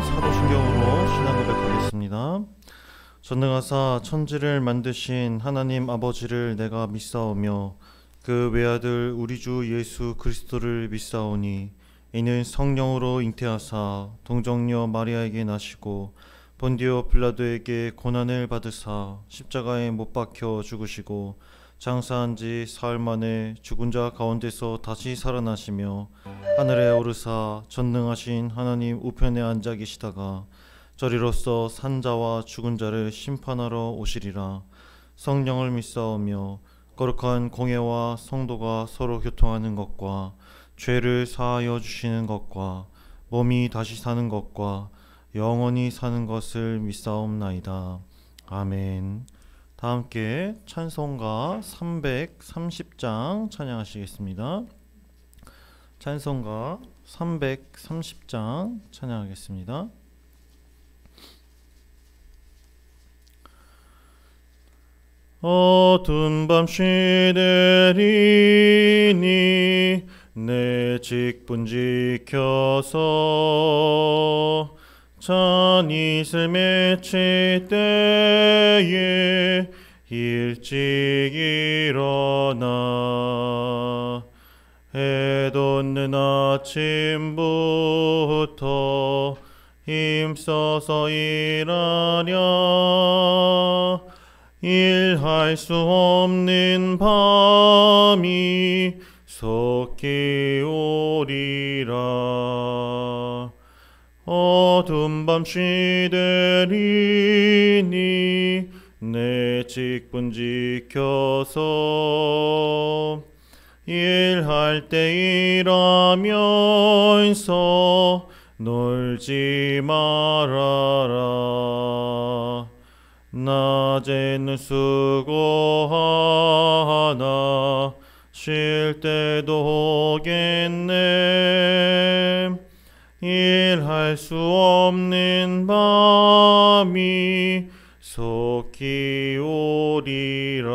사도신경으로 신앙 고백하겠습니다. 전능하사 천지를 만드신 하나님 아버지를 내가 믿사오며 그 외아들 우리 주 예수 그리스도를 믿사오니 이는 성령으로 잉태하사 동정녀 마리아에게 나시고 본디오 빌라도에게 고난을 받으사 십자가에 못 박혀 죽으시고 장사한 지 사흘 만에 죽은 자 가운데서 다시 살아나시며 하늘에 오르사 전능하신 하나님 우편에 앉아 계시다가 저리로서 산자와 죽은 자를 심판하러 오시리라. 성령을 믿사오며 거룩한 공예와 성도가 서로 교통하는 것과 죄를 사하여 주시는 것과 몸이 다시 사는 것과 영원히 사는 것을 믿사옵나이다. 아멘. 다 함께 찬송가 330장 찬양하시겠습니다. 찬송가 330장 찬양하겠습니다. 어두운 밤 시들이니 내 직분 지켜서 찬 이슬 맺힐 때에 일찍 일어나 해 돋는 아침부터 힘써서 일하랴. 일할 수 없는 밤이 속히 오리라. 어두운 밤 시들이니 내 직분 지켜서 일할 때 일하면서 놀지 말아라. 낮에는 수고하나 쉴 때도 오겠네. 일할 수 없는 밤이 속히 오리라.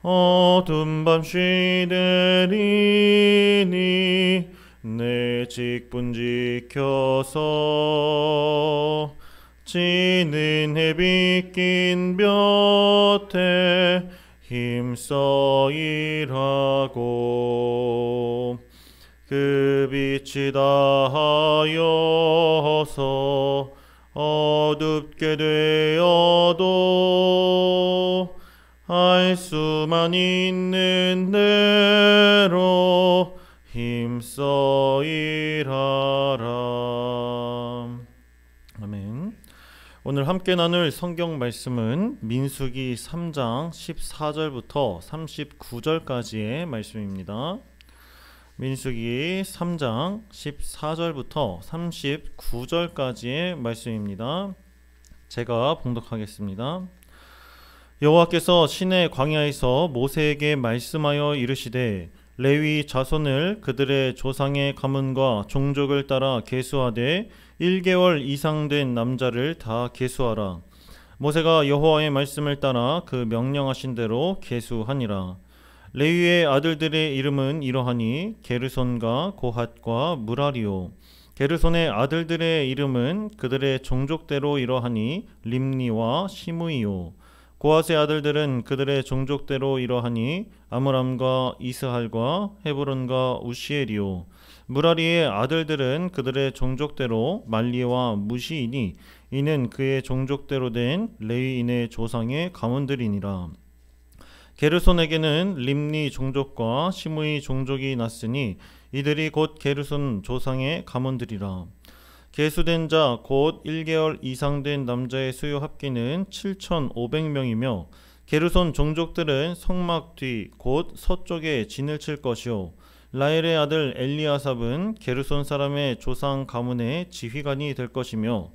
어두운 밤 시들이니 내 직분 지켜서 지는 해 비낀 볕에 힘써 일하고 그 빛이 다하여서 어둡게 되어도 할 수만 있는 대로 힘써 일하라. 아멘. 오늘 함께 나눌 성경 말씀은 민수기 3장 14절부터 39절까지의 말씀입니다. 민수기 3장 14절부터 39절까지의 말씀입니다. 제가 봉독하겠습니다. 여호와께서 시내 광야에서 모세에게 말씀하여 이르시되 레위 자손을 그들의 조상의 가문과 종족을 따라 계수하되 1개월 이상 된 남자를 다 계수하라. 모세가 여호와의 말씀을 따라 그 명령하신 대로 계수하니라. 레위의 아들들의 이름은 이러하니 게르손과 고핫과 무라리요. 게르손의 아들들의 이름은 그들의 종족대로 이러하니 림니와 시므이요. 고핫의 아들들은 그들의 종족대로 이러하니 아므람과 이스할과 헤브론과 우시엘이요. 무라리의 아들들은 그들의 종족대로 말리와 무시이니 이는 그의 종족대로 된 레위인의 조상의 가문들이니라. 게르손에게는 림니 종족과 시므이 종족이 났으니 이들이 곧 게르손 조상의 가문들이라. 계수된 자 곧 1개월 이상 된 남자의 수요 합기는 7,500명이며 게르손 종족들은 성막 뒤 곧 서쪽에 진을 칠 것이요. 라헬의 아들 엘리아삽은 게르손 사람의 조상 가문의 지휘관이 될 것이며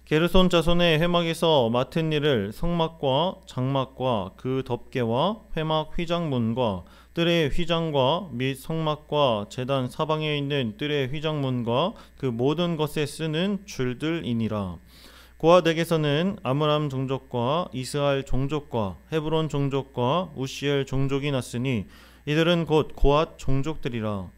게르손 자손의 회막에서 맡은 일을 성막과 장막과 그 덮개와 회막 휘장문과 뜰의 휘장과 및 성막과 제단 사방에 있는 뜰의 휘장문과 그 모든 것에 쓰는 줄들이니라. 고핫에게서는 아므람 종족과 이스할 종족과 헤브론 종족과 우시엘 종족이 났으니 이들은 곧 고핫 종족들이라.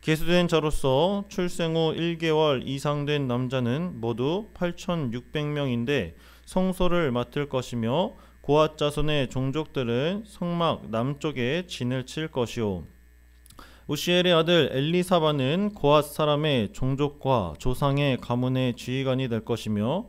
계수된 자로서 출생 후 1개월 이상 된 남자는 모두 8,600명인데 성소를 맡을 것이며 고앗 자손의 종족들은 성막 남쪽에 진을 칠 것이요. 우시엘의 아들 엘리사바는 고앗 사람의 종족과 조상의 가문의 지휘관이 될 것이며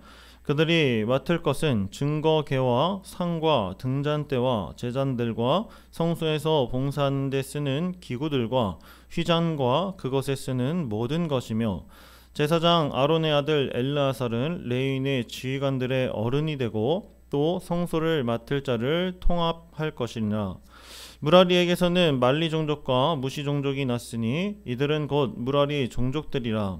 그들이 맡을 것은 증거계와 상과 등잔대와 제잔들과 성소에서 봉사하는 데 쓰는 기구들과 휘잔과 그것에 쓰는 모든 것이며 제사장 아론의 아들 엘르아살은 레위인의 지휘관들의 어른이 되고 또 성소를 맡을 자를 통합할 것이니라. 무라리에게서는 말리 종족과 무시 종족이 났으니 이들은 곧 무라리 종족들이라.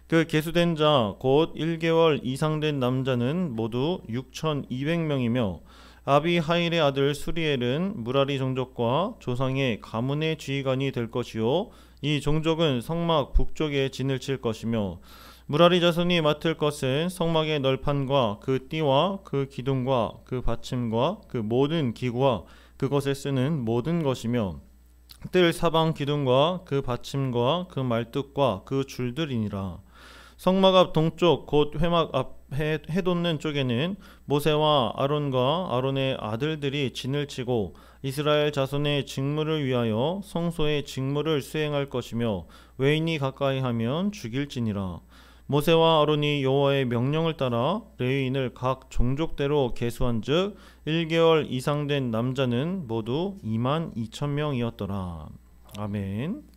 그 계수된 자 곧 1개월 이상 된 남자는 모두 6,200명이며 아비하일의 아들 수리엘은 무라리 종족과 조상의 가문의 지휘관이 될 것이요 이 종족은 성막 북쪽에 진을 칠 것이며 무라리 자손이 맡을 것은 성막의 널판과 그 띠와 그 기둥과 그 받침과 그 모든 기구와 그것에 쓰는 모든 것이며 뜰 사방 기둥과 그 받침과 그 말뚝과 그 줄들이니라. 성막 앞 동쪽 곧 회막 앞 해돋는 쪽에는 모세와 아론과 아론의 아들들이 진을 치고 이스라엘 자손의 직무를 위하여 성소의 직무를 수행할 것이며 외인이 가까이 하면 죽일지니라. 모세와 아론이 여호와의 명령을 따라 레위인을 각 종족대로 계수한즉 1개월 이상 된 남자는 모두 22,000명이었더라. 아멘.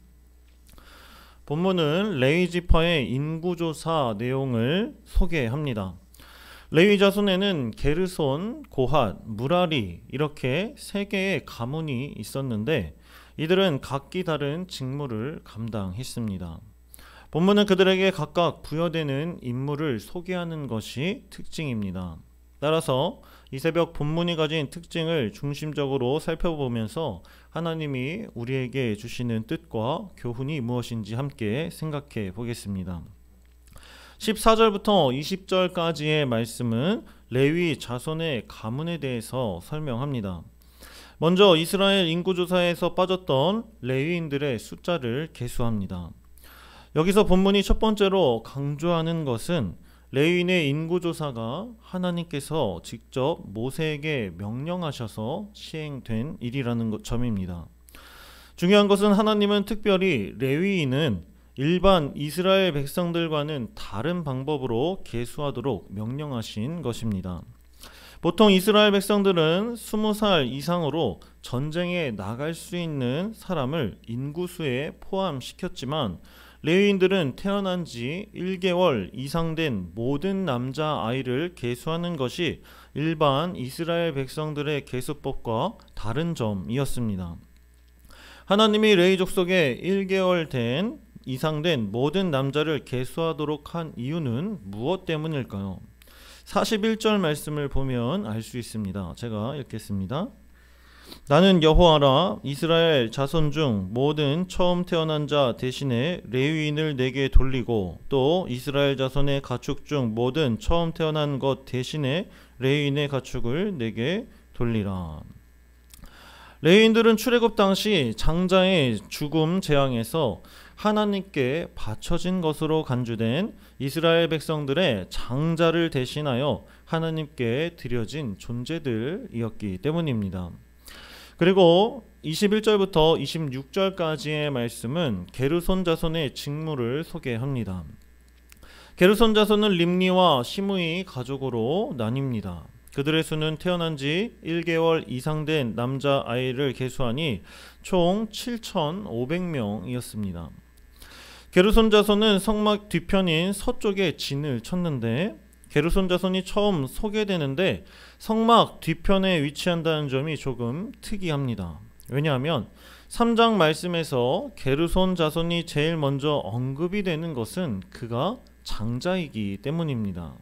본문은 레위 지파의 인구조사 내용을 소개합니다. 레위 자손에는 게르손, 고핫, 무라리 이렇게 세 개의 가문이 있었는데 이들은 각기 다른 직무를 감당했습니다. 본문은 그들에게 각각 부여되는 임무를 소개하는 것이 특징입니다. 따라서 이 새벽 본문이 가진 특징을 중심적으로 살펴보면서 하나님이 우리에게 주시는 뜻과 교훈이 무엇인지 함께 생각해 보겠습니다. 14절부터 20절까지의 말씀은 레위 자손의 가문에 대해서 설명합니다. 먼저 이스라엘 인구조사에서 빠졌던 레위인들의 숫자를 계수합니다. 여기서 본문이 첫 번째로 강조하는 것은 레위인의 인구조사가 하나님께서 직접 모세에게 명령하셔서 시행된 일이라는 점입니다. 중요한 것은 하나님은 특별히 레위인은 일반 이스라엘 백성들과는 다른 방법으로 계수하도록 명령하신 것입니다. 보통 이스라엘 백성들은 20살 이상으로 전쟁에 나갈 수 있는 사람을 인구수에 포함시켰지만 레위인들은 태어난 지 1개월 이상 된 모든 남자 아이를 계수하는 것이 일반 이스라엘 백성들의 계수법과 다른 점이었습니다. 하나님이 레위 족속에 1개월 이상 된 모든 남자를 계수하도록 한 이유는 무엇 때문일까요? 41절 말씀을 보면 알 수 있습니다. 제가 읽겠습니다. 나는 여호와라. 이스라엘 자손 중 모든 처음 태어난 자 대신에 레위인을 내게 돌리고 또 이스라엘 자손의 가축 중 모든 처음 태어난 것 대신에 레위인의 가축을 내게 돌리라. 레위인들은 출애굽 당시 장자의 죽음 재앙에서 하나님께 바쳐진 것으로 간주된 이스라엘 백성들의 장자를 대신하여 하나님께 드려진 존재들이었기 때문입니다. 그리고 21절부터 26절까지의 말씀은 게르손 자손의 직무를 소개합니다. 게르손 자손은 림니와 시므이 가족으로 나뉩니다. 그들의 수는 태어난 지 1개월 이상 된 남자 아이를 계수하니 총 7,500명이었습니다. 게르손 자손은 성막 뒤편인 서쪽에 진을 쳤는데 게르손 자손이 처음 소개되는데 성막 뒤편에 위치한다는 점이 조금 특이합니다. 왜냐하면 3장 말씀에서 게르손 자손이 제일 먼저 언급이 되는 것은 그가 장자이기 때문입니다.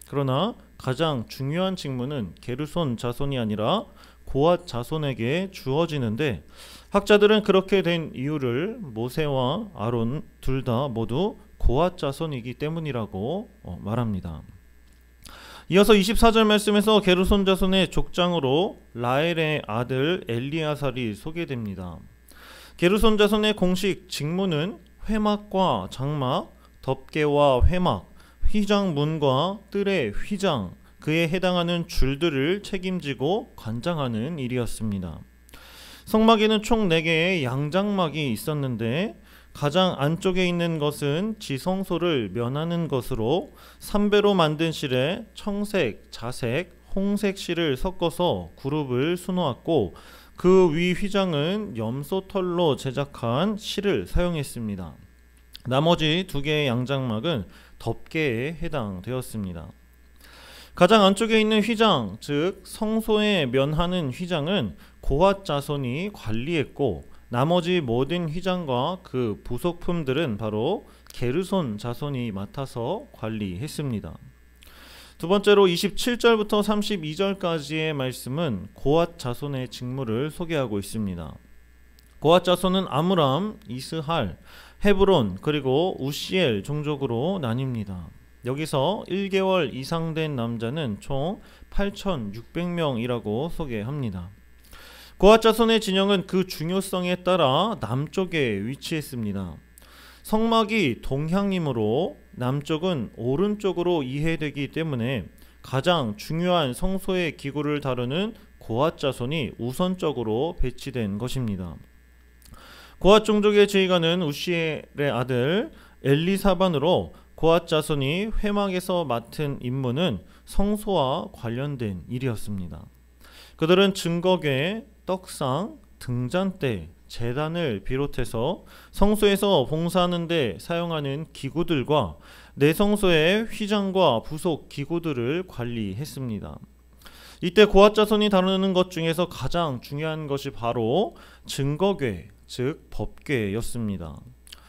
그러나 가장 중요한 직무는 게르손 자손이 아니라 고앗 자손에게 주어지는데 학자들은 그렇게 된 이유를 모세와 아론 둘 다 모두 고앗 자손이기 때문이라고 말합니다. 이어서 24절 말씀에서 게르손 자손의 족장으로 라엘의 아들 엘리아살이 소개됩니다. 게르손 자손의 공식 직무는 회막과 장막, 덮개와 회막, 휘장문과 뜰의 휘장, 그에 해당하는 줄들을 책임지고 관장하는 일이었습니다. 성막에는 총 4개의 양장막이 있었는데 가장 안쪽에 있는 것은 지성소를 면하는 것으로 3배로 만든 실에 청색, 자색, 홍색 실을 섞어서 그룹을 수놓았고 그 위 휘장은 염소털로 제작한 실을 사용했습니다. 나머지 2개의 양장막은 덮개에 해당되었습니다. 가장 안쪽에 있는 휘장, 즉 성소에 면하는 휘장은 고핫 자손이 관리했고 나머지 모든 휘장과 그 부속품들은 바로 게르손 자손이 맡아서 관리했습니다. 두 번째로 27절부터 32절까지의 말씀은 고핫 자손의 직무를 소개하고 있습니다. 고핫 자손은 아므람, 이스할, 헤브론 그리고 우시엘 종족으로 나뉩니다. 여기서 1개월 이상 된 남자는 총 8,600명이라고 소개합니다. 고핫 자손의 진영은 그 중요성에 따라 남쪽에 위치했습니다. 성막이 동향이므로 남쪽은 오른쪽으로 이해되기 때문에 가장 중요한 성소의 기구를 다루는 고핫 자손이 우선적으로 배치된 것입니다. 고핫 종족의 지휘관은 우시엘의 아들 엘리사반으로 고핫 자손이 회막에서 맡은 임무는 성소와 관련된 일이었습니다. 그들은 증거궤, 떡상, 등잔대, 제단을 비롯해서 성소에서 봉사하는 데 사용하는 기구들과 내성소의 휘장과 부속 기구들을 관리했습니다. 이때 고핫 자손이 다루는 것 중에서 가장 중요한 것이 바로 증거궤, 즉 법궤였습니다.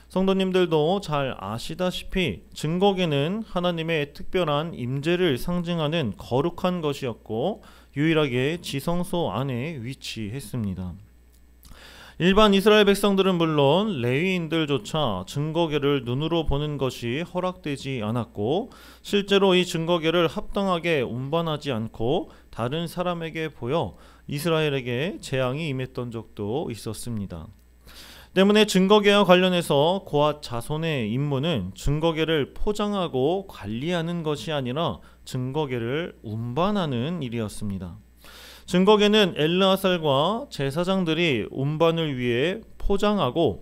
성도님들도 잘 아시다시피 증거궤는 하나님의 특별한 임재를 상징하는 거룩한 것이었고 유일하게 지성소 안에 위치했습니다. 일반 이스라엘 백성들은 물론 레위인들조차 증거궤를 눈으로 보는 것이 허락되지 않았고 실제로 이 증거궤를 합당하게 운반하지 않고 다른 사람에게 보여 이스라엘에게 재앙이 임했던 적도 있었습니다. 때문에 증거궤와 관련해서 고핫 자손의 임무는 증거궤를 포장하고 관리하는 것이 아니라 증거궤를 운반하는 일이었습니다. 증거궤는 엘르아살과 제사장들이 운반을 위해 포장하고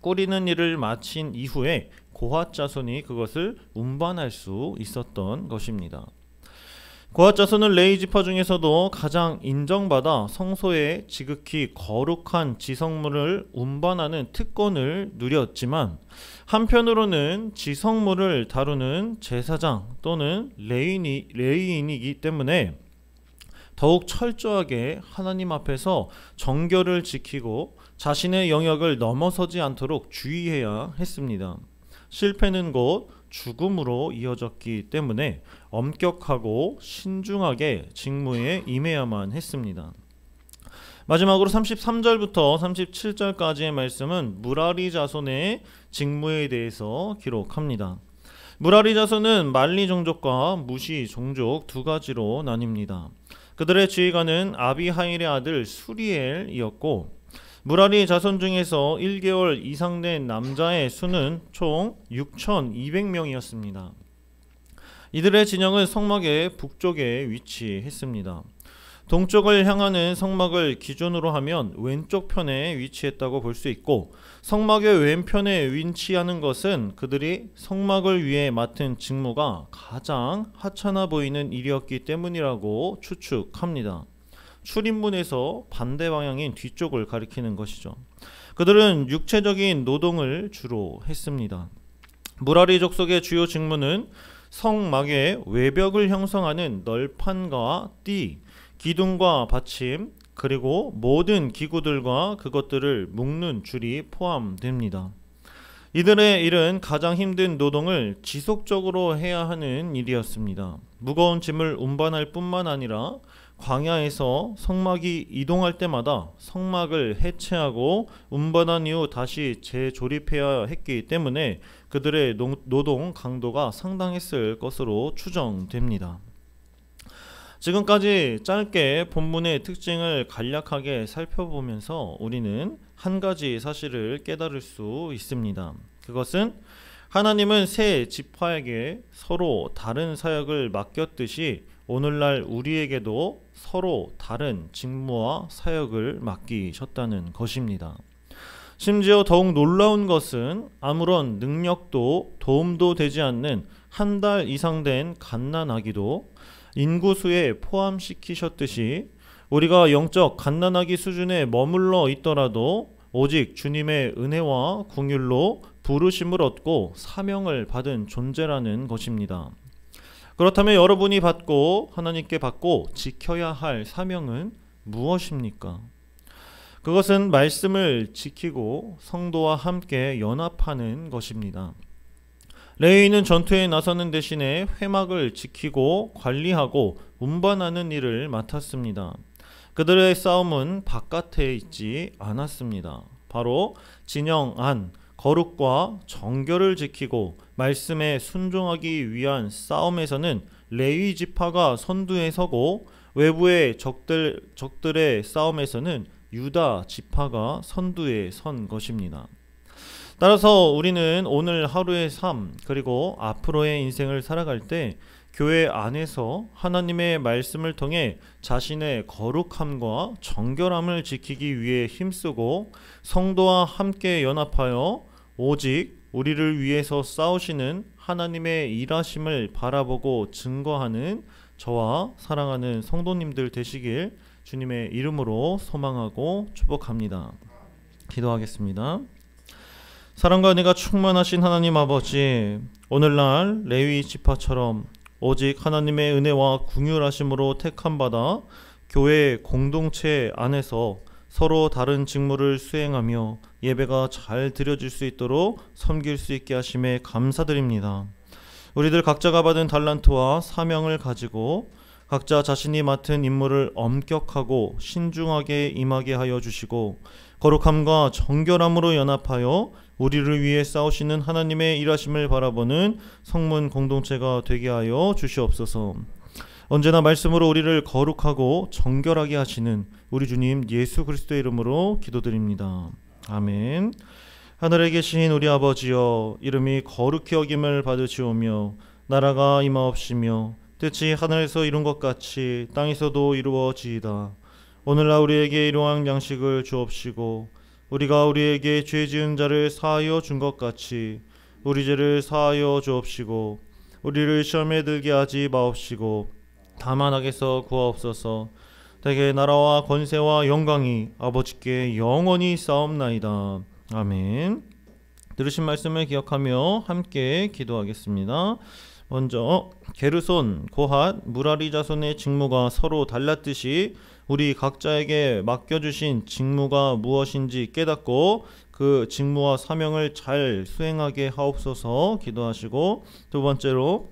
꾸리는 일을 마친 이후에 고핫 자손이 그것을 운반할 수 있었던 것입니다. 고핫 자손은 레위 지파 중에서도 가장 인정받아 성소에 지극히 거룩한 지성물을 운반하는 특권을 누렸지만 한편으로는 지성물을 다루는 제사장 또는 레위인이기 때문에 더욱 철저하게 하나님 앞에서 정결을 지키고 자신의 영역을 넘어서지 않도록 주의해야 했습니다. 실패는 곧 죽음으로 이어졌기 때문에 엄격하고 신중하게 직무에 임해야만 했습니다. 마지막으로 33절부터 37절까지의 말씀은 무라리 자손의 직무에 대해서 기록합니다. 무라리 자손은 말리 종족과 무시 종족 2가지로 나뉩니다. 그들의 지휘관은 아비하일의 아들 수리엘이었고 무라리 자손 중에서 1개월 이상 된 남자의 수는 총 6,200명이었습니다. 이들의 진영은 성막의 북쪽에 위치했습니다. 동쪽을 향하는 성막을 기준으로 하면 왼쪽 편에 위치했다고 볼 수 있고 성막의 왼편에 위치하는 것은 그들이 성막을 위해 맡은 직무가 가장 하찮아 보이는 일이었기 때문이라고 추측합니다. 출입문에서 반대 방향인 뒤쪽을 가리키는 것이죠. 그들은 육체적인 노동을 주로 했습니다. 무라리 족속의 주요 직무는 성막의 외벽을 형성하는 널판과 띠, 기둥과 받침, 그리고 모든 기구들과 그것들을 묶는 줄이 포함됩니다. 이들의 일은 가장 힘든 노동을 지속적으로 해야 하는 일이었습니다. 무거운 짐을 운반할 뿐만 아니라 광야에서 성막이 이동할 때마다 성막을 해체하고 운반한 이후 다시 재조립해야 했기 때문에 그들의 노동 강도가 상당했을 것으로 추정됩니다. 지금까지 짧게 본문의 특징을 간략하게 살펴보면서 우리는 한 가지 사실을 깨달을 수 있습니다. 그것은 하나님은 세 지파에게 서로 다른 사역을 맡겼듯이 오늘날 우리에게도 서로 다른 직무와 사역을 맡기셨다는 것입니다. 심지어 더욱 놀라운 것은 아무런 능력도 도움도 되지 않는 한 달 이상 된 갓난아기도 인구수에 포함시키셨듯이 우리가 영적 갓난아기 수준에 머물러 있더라도 오직 주님의 은혜와 긍휼로 부르심을 얻고 사명을 받은 존재라는 것입니다. 그렇다면 여러분이 받고 하나님께 받고 지켜야 할 사명은 무엇입니까? 그것은 말씀을 지키고 성도와 함께 연합하는 것입니다. 레위인은 전투에 나서는 대신에 회막을 지키고 관리하고 운반하는 일을 맡았습니다. 그들의 싸움은 바깥에 있지 않았습니다. 바로 진영 안 거룩과 정결을 지키고 말씀에 순종하기 위한 싸움에서는 레위 지파가 선두에 서고 외부의 적들의 싸움에서는 유다 지파가 선두에 선 것입니다. 따라서 우리는 오늘 하루의 삶 그리고 앞으로의 인생을 살아갈 때 교회 안에서 하나님의 말씀을 통해 자신의 거룩함과 정결함을 지키기 위해 힘쓰고 성도와 함께 연합하여 오직 우리를 위해서 싸우시는 하나님의 일하심을 바라보고 증거하는 저와 사랑하는 성도님들 되시길 주님의 이름으로 소망하고 축복합니다. 기도하겠습니다. 사랑과 은혜가 충만하신 하나님 아버지, 오늘날 레위 지파처럼 오직 하나님의 은혜와 긍휼하심으로 택함받아 교회 공동체 안에서 서로 다른 직무를 수행하며 예배가 잘 드려질 수 있도록 섬길 수 있게 하심에 감사드립니다. 우리들 각자가 받은 달란트와 사명을 가지고 각자 자신이 맡은 임무를 엄격하고 신중하게 임하게 하여 주시고 거룩함과 정결함으로 연합하여 우리를 위해 싸우시는 하나님의 일하심을 바라보는 성문 공동체가 되게 하여 주시옵소서. 언제나 말씀으로 우리를 거룩하고 정결하게 하시는 우리 주님 예수 그리스도의 이름으로 기도드립니다. 아멘. 하늘에 계신 우리 아버지여, 이름이 거룩히 여김을 받으시오며 나라가 임하옵시며 뜻이 하늘에서 이룬 것 같이 땅에서도 이루어지이다. 오늘날 우리에게 일용할 양식을 주옵시고 우리가 우리에게 죄 지은 자를 사하여 준 것 같이 우리 죄를 사하여 주옵시고 우리를 시험에 들게 하지 마옵시고 다만 악에서 구하옵소서. 대개 나라와 권세와 영광이 아버지께 영원히 싸움나이다. 아멘. 들으신 말씀을 기억하며 함께 기도하겠습니다. 먼저 게르손, 고핫, 무라리 자손의 직무가 서로 달랐듯이 우리 각자에게 맡겨주신 직무가 무엇인지 깨닫고 그 직무와 사명을 잘 수행하게 하옵소서 기도하시고, 두 번째로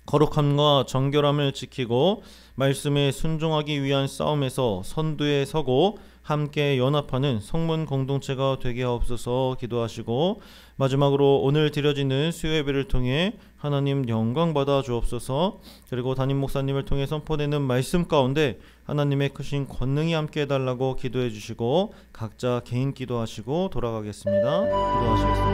거룩함과 정결함을 지키고 말씀에 순종하기 위한 싸움에서 선두에 서고 함께 연합하는 성문 공동체가 되게 하옵소서 기도하시고, 마지막으로 오늘 드려지는 수요예배를 통해 하나님 영광 받아 주옵소서. 그리고 담임 목사님을 통해 선포되는 말씀 가운데 하나님의 크신 권능이 함께 해달라고 기도해 주시고 각자 개인 기도하시고 돌아가겠습니다. 기도하시겠습니다.